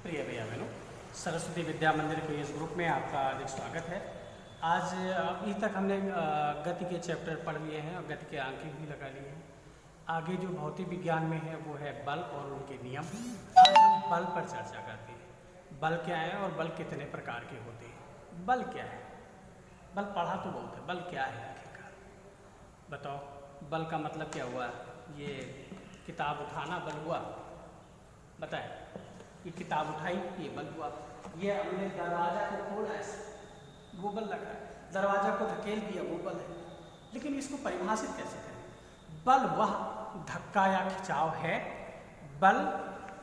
प्रिय भैया बहनों, सरस्वती विद्या मंदिर के इस ग्रुप में आपका हार्दिक स्वागत है। आज अभी तक हमने गति के चैप्टर पढ़ लिए हैं और गति के अंक भी लगा लिए हैं। आगे जो भौतिक विज्ञान में है वो है बल और उनके नियम। आज हम बल पर चर्चा करते हैं। बल क्या है और बल कितने प्रकार के होते हैं। बल क्या है? बल पढ़ा तो बहुत है, बल क्या है आखिरकार बताओ। बल का मतलब क्या हुआ? ये किताब उठाना बल हुआ? बताए, ये किताब उठाई ये बल हुआ। ये हमने दरवाजा को खोला ऐसे वो बल लगा है। दरवाजा को धकेल दिया वो बल है। लेकिन इसको परिभाषित कैसे करें? बल वह धक्का या खिंचाव है। बल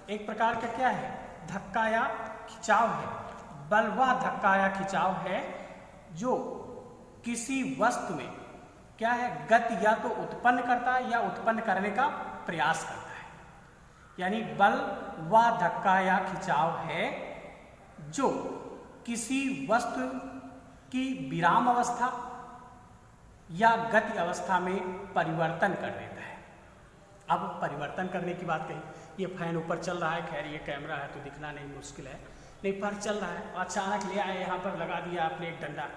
एक प्रकार का क्या है? धक्का या खिंचाव है। बल वह धक्का या खिंचाव है जो किसी वस्तु में क्या है, गति या तो उत्पन्न करता है या उत्पन्न करने का प्रयास करता है। यानी बल वह धक्का या खिंचाव है जो किसी वस्तु की विराम अवस्था या गति अवस्था में परिवर्तन कर देता है। अब परिवर्तन करने की बात कही, ये फैन ऊपर चल रहा है, खैर ये कैमरा है तो दिखना नहीं मुश्किल है, नहीं पर चल रहा है, अचानक ले आए यहाँ पर लगा दिया आपने एक डंडा,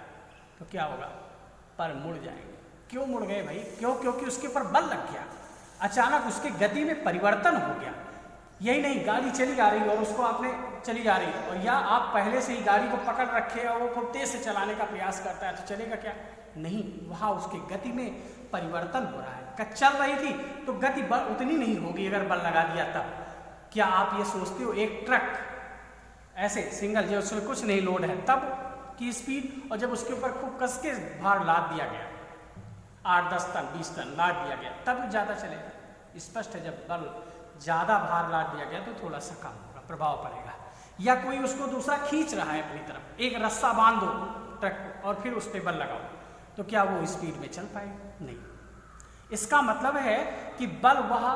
तो क्या होगा? पर मुड़ जाएंगे। क्यों मुड़ गए भाई? क्यों? क्योंकि उसके ऊपर बल लग गया, अचानक उसकी गति में परिवर्तन हो गया। यही नहीं, गाड़ी चली आ रही और उसको आपने चली जा रही और या आप पहले से ही गाड़ी को पकड़ रखे और वो खूब तेज से चलाने का प्रयास करता है तो चलेगा क्या? नहीं, वहाँ उसकी गति में परिवर्तन हो रहा है। चल रही थी तो गति उतनी नहीं होगी अगर बल लगा दिया तब। क्या आप ये सोचते हो एक ट्रक ऐसे सिंगल जो उसमें कुछ नहीं लोड है तब की स्पीड, और जब उसके ऊपर खूब कस के भार लाद दिया गया 8-10 टन 20 टन लाद दिया गया तब ज़्यादा चलेगा? स्पष्ट है, जब बल ज़्यादा भार लाद दिया गया तो थोड़ा सा कम होगा, प्रभाव पड़ेगा। या कोई उसको दूसरा खींच रहा है अपनी तरफ, एक रस्सा बांध दो ट्रक और फिर उस पर बल लगाओ, तो क्या वो स्पीड में चल पाएगा? नहीं। इसका मतलब है कि बल वह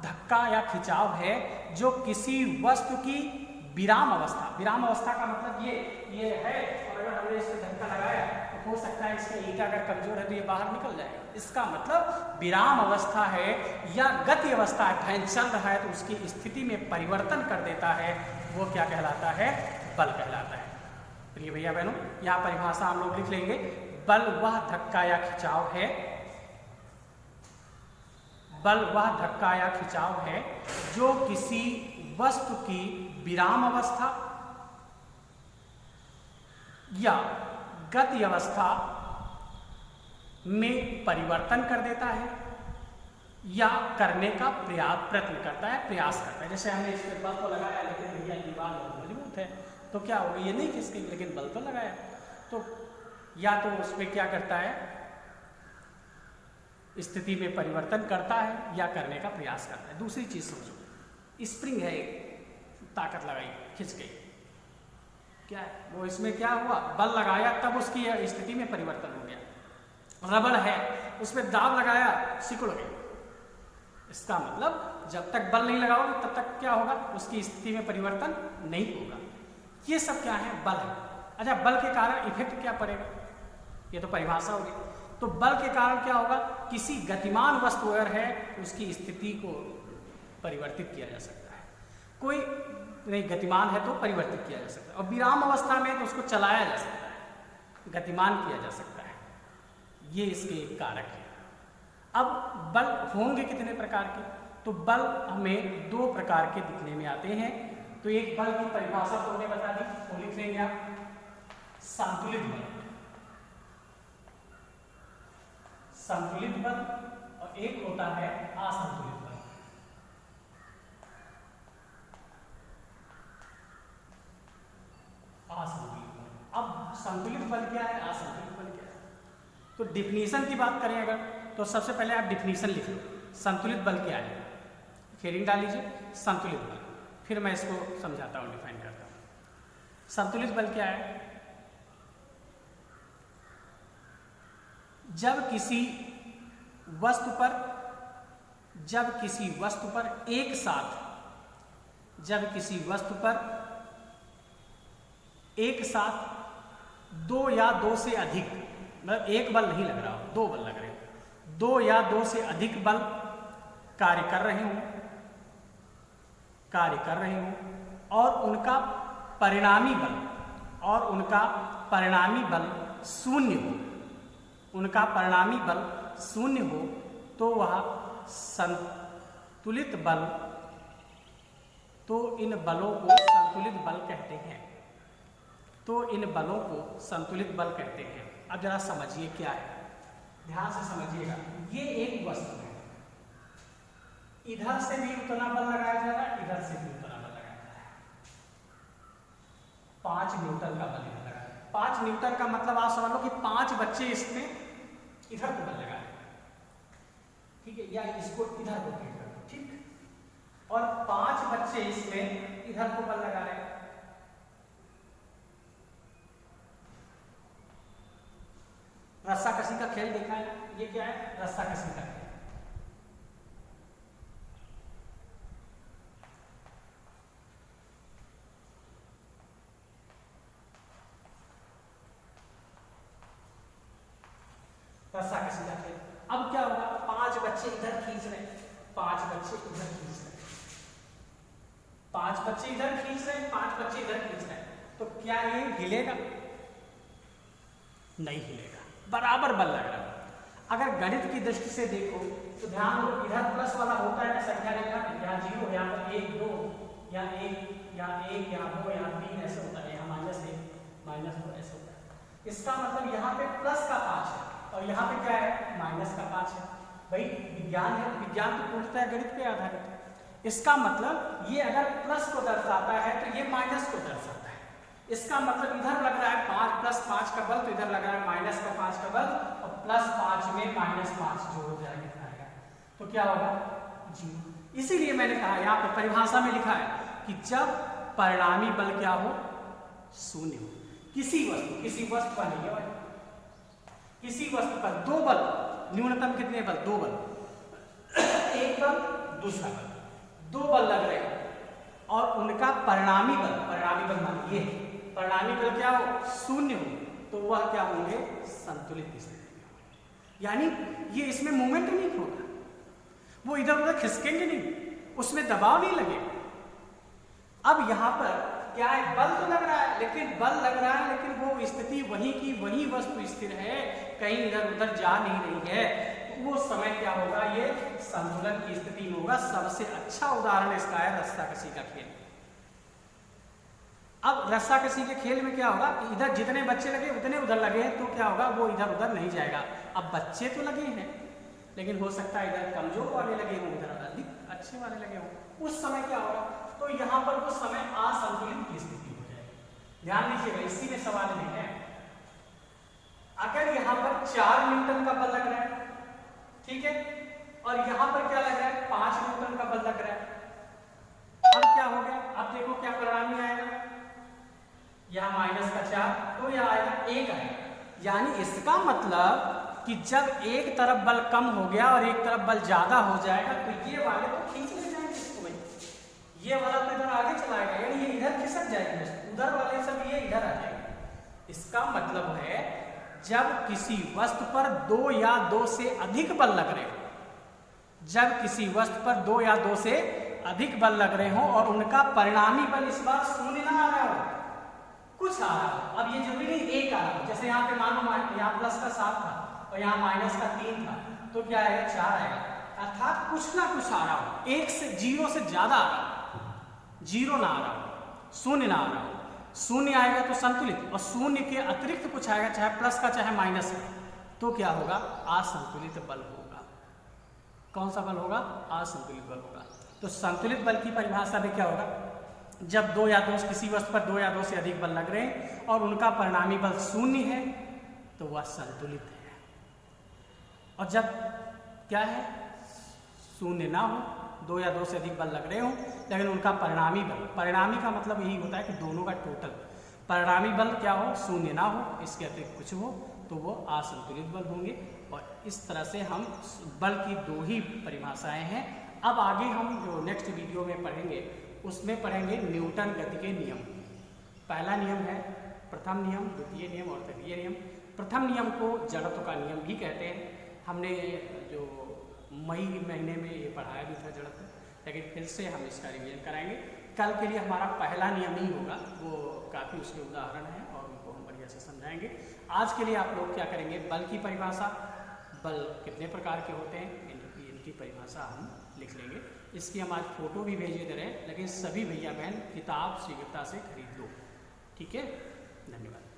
धक्का या खिंचाव है जो किसी वस्तु की विराम अवस्था का मतलब ये है, और अगर हमने इसमें धक्का लगाया तो हो सकता है इसका ईंटा अगर कमजोर है तो ये बाहर निकल जाएगा। इसका मतलब विराम अवस्था है या गति अवस्था है, फैन चल रहा है तो उसकी स्थिति में परिवर्तन कर देता है, वो क्या कहलाता है? बल कहलाता है। प्रिय भैया बहनों, यहाँ परिभाषा हम लोग लिख लेंगे। बल वह धक्का या खिंचाव है, बल वह धक्का या खिंचाव है जो किसी वस्तु की विराम अवस्था या गति अवस्था में परिवर्तन कर देता है या करने का प्रयत्न करता है, प्रयास करता है। जैसे हमने इस पर बल तो लगाया लेकिन भैया दीवार बहुत मजबूत है तो क्या होगा? ये नहीं खिसकेगी, लेकिन बल तो लगाया तो या तो उसमें क्या करता है, स्थिति में परिवर्तन करता है या करने का प्रयास करता है। दूसरी चीज समझो, स्प्रिंग है, ताकत लगाई खिंच गई, क्या है वो? इसमें क्या हुआ? बल लगाया तब उसकी स्थिति में परिवर्तन हो गया। रबड़ है, उसमें दाब लगाया सिकुड़ गई। इसका मतलब जब तक बल नहीं लगाओगे तब तक क्या होगा? उसकी स्थिति में परिवर्तन नहीं होगा। ये सब क्या है? बल है। अच्छा, बल के कारण इफेक्ट क्या पड़ेगा? ये तो परिभाषा होगी। तो बल के कारण क्या होगा? किसी गतिमान वस्तु अगर है उसकी स्थिति को परिवर्तित किया जा सकता है। कोई नहीं गतिमान है तो परिवर्तित किया जा सकता है, और विराम अवस्था में तो उसको चलाया जा सकता है, गतिमान किया जा सकता है। ये इसके एक कारक है। अब बल होंगे कितने प्रकार के? तो बल हमें 2 प्रकार के दिखने में आते हैं। तो एक बल की परिभाषा तो हमने बता दी, वो लिख लेंगे आप, संतुलित बल, संतुलित बल, और एक होता है असंतुलित बल। असंतुलित बल। अब संतुलित बल क्या है, असंतुलित बल क्या है? तो डिफिनीशन की बात करें अगर, तो सबसे पहले आप डिफिनीशन लिख लो, संतुलित बल क्या है, हेडिंग डाल लीजिए संतुलित बल, फिर मैं इसको समझाता हूँ, डिफाइन करता हूँ। संतुलित बल क्या है? जब किसी वस्तु पर एक साथ, जब किसी वस्तु पर एक साथ 2 या 2 से अधिक, मतलब एक बल नहीं लग रहा हो, 2 बल लग रहे हो, 2 या 2 से अधिक बल कार्य कर रहे हों, और उनका परिणामी बल शून्य हो, उनका परिणामी बल शून्य हो तो वह संतुलित बल, तो इन बलों को संतुलित बल कहते हैं। तो इन बलों को संतुलित बल कहते हैं। अब जरा समझिए क्या है, ध्यान से समझिएगा। ये एक वस्तु है, इधर से भी उतना बल लगाया जा रहा है, इधर से भी उतना बल लगाया जा रहा है। 5 न्यूटन का बल इधर लगा है। 5 न्यूटन का मतलब आप समझ लो कि 5 बच्चे इसमें इधर को बल लगा रहे हैं, ठीक है, या इसको इधर को रोटेट कर, ठीक, और 5 बच्चे इसमें इधर को बल लगा रहे हैं। रस्साकसी का खेल देखा है ना, ये क्या है, रस्साकसी का खेल। रस्साकसी का खेल। अब क्या होगा, 5 बच्चे इधर खींच रहे हैं, 5 बच्चे इधर खींच रहे हैं, 5 बच्चे इधर खींच रहे हैं, 5 बच्चे इधर खींच रहे हैं, तो क्या ये हिलेगा? नहीं हिलेगा, बराबर बल लग रहा है। अगर गणित की दृष्टि से देखो तो ध्यान दो, इधर प्लस वाला होता है ना संख्या रेखा में, यहाँ 0, यहाँ पर 1 2, यहाँ 1 यहाँ 1 यहाँ 2 यहाँ 3 ऐसे होता है, यहाँ -1 -2 ऐसे होता है। इसका मतलब यहाँ पे प्लस का 5 है और यहाँ पे क्या है, माइनस का 5 है। भाई विज्ञान है, विज्ञान तो पूछता है गणित पे आधारित है। इसका मतलब ये अगर प्लस को दर्शाता है तो ये माइनस को दर्शाता है। इसका मतलब इधर लग रहा है 5 + 5 का बल, तो इधर लग रहा है -5 का बल, और +5 में -5 जोड़ जाएगा, तो क्या होगा, 0। इसीलिए मैंने कहा यहाँ पे परिभाषा में लिखा है कि जब परिणामी बल क्या हो, शून्य हो। किसी वस्तु पर नहीं है भाई, किसी वस्तु पर 2 बल, न्यूनतम कितने बल, 2 बल, एक बल दूसरा बल, 2 बल लग रहे हैं और उनका परिणामी बल मानिए, परिणामी बल क्या हो, शून्य हो, तो वह क्या होंगे, संतुलित स्थिति में। यानी ये इसमें मूवमेंट नहीं होगा, वो इधर उधर खिसकेंगे नहीं, उसमें दबाव नहीं लगेगा। अब यहाँ पर क्या है, बल तो लग रहा है, लेकिन वो स्थिति वहीं की वहीं वस्तु स्थिर है, कहीं इधर उधर जा नहीं रही है, तो वो समय क्या होगा, ये संतुलन की स्थिति में होगा। सबसे अच्छा उदाहरण इसका है रस्साकसी का खेल। अब रस्साकसी के खेल में क्या होगा कि इधर जितने बच्चे लगे उतने उधर लगे हैं, तो क्या होगा, वो इधर उधर नहीं जाएगा। अब बच्चे तो लगे हैं, लेकिन हो सकता है इधर कमजोर वाले लगे हों, उधर अधिक अच्छे वाले लगे हों, उस समय क्या होगा, तो यहाँ पर वो समय असंतुलित की स्थिति हो जाएगी। ध्यान दीजिएगा, इसी में सवाल नहीं है। अगर यहाँ पर 4 न्यूटन का बल लग रहा है, ठीक है, और यहाँ पर क्या लग रहा है, 5 न्यूटन का बल लग रहा है, अब क्या हो गया, अब देखो क्या परिणामी आएगा, यहाँ -4, तो यह आएगा 1 आएगा। यानी इसका मतलब कि जब एक तरफ बल कम हो गया और एक तरफ बल ज्यादा हो जाएगा, तो ये वाले तो खींच ले जाएंगे इसको, भाई ये वाला तो इधर आगे चलाएगा, यानी ये इधर खिसक जाएंगे, उधर वाले सब ये इधर आ जाएंगे। इसका मतलब है जब किसी वस्तु पर 2 या 2 से अधिक बल लग रहे हो, जब किसी वस्तु पर 2 या 2 से अधिक बल लग रहे हो और उनका परिणामी बल इस बार शून्य ना आ रहा हो, कुछ आ रहा हो। अब ये जरूरी नहीं 1 आ रहा हो, जैसे यहाँ पे मान लो यहाँ प्लस का 7 था और यहाँ -3 था, तो क्या आएगा, 4 आएगा। अर्थात कुछ ना कुछ आ रहा हो, 1 से 0 से ज्यादा आ रहा हो, 0 ना आ रहा हो, शून्य ना आ रहा हो। शून्य आएगा तो संतुलित, और शून्य के अतिरिक्त कुछ आएगा, चाहे प्लस का चाहे माइनस का, तो क्या होगा, असंतुलित बल होगा। कौन सा बल होगा, असंतुलित बल होगा। तो संतुलित बल की परिभाषा में क्या होगा, जब 2 या 2 किसी वस्तु पर 2 या 2 से अधिक बल लग रहे हैं और उनका परिणामी बल शून्य है, तो वह संतुलित है। और जब क्या है, शून्य ना हो, 2 या 2 से अधिक बल लग रहे हो, लेकिन उनका परिणामी बल, परिणामी का मतलब यही होता है कि दोनों का टोटल परिणामी बल क्या हो, शून्य ना हो, इसके अतिरिक्त कुछ हो, तो वो असंतुलित बल होंगे। और इस तरह से हम बल की 2 ही परिभाषाएं हैं। अब आगे हम जो नेक्स्ट वीडियो में पढ़ेंगे, उसमें पढ़ेंगे न्यूटन गति के नियम। पहला नियम है प्रथम नियम, द्वितीय नियम और तृतीय नियम। प्रथम नियम को जड़त्व का नियम भी कहते हैं। हमने जो मई महीने में ये पढ़ाया भी था जड़त्व, लेकिन फिर से हम इसका रिवीजन कराएंगे। कल के लिए हमारा पहला नियम ही होगा, वो काफ़ी उसके उदाहरण हैं और उनको हम बढ़िया से समझाएंगे। आज के लिए आप लोग क्या करेंगे, बल की परिभाषा, बल कितने प्रकार के होते हैं इनकी परिभाषा हम लिख लेंगे। इसकी हम आज फोटो भी भेजे दे रहे हैं, लेकिन सभी भैया बहन किताब शीघ्रता से खरीद लो, ठीक है। धन्यवाद।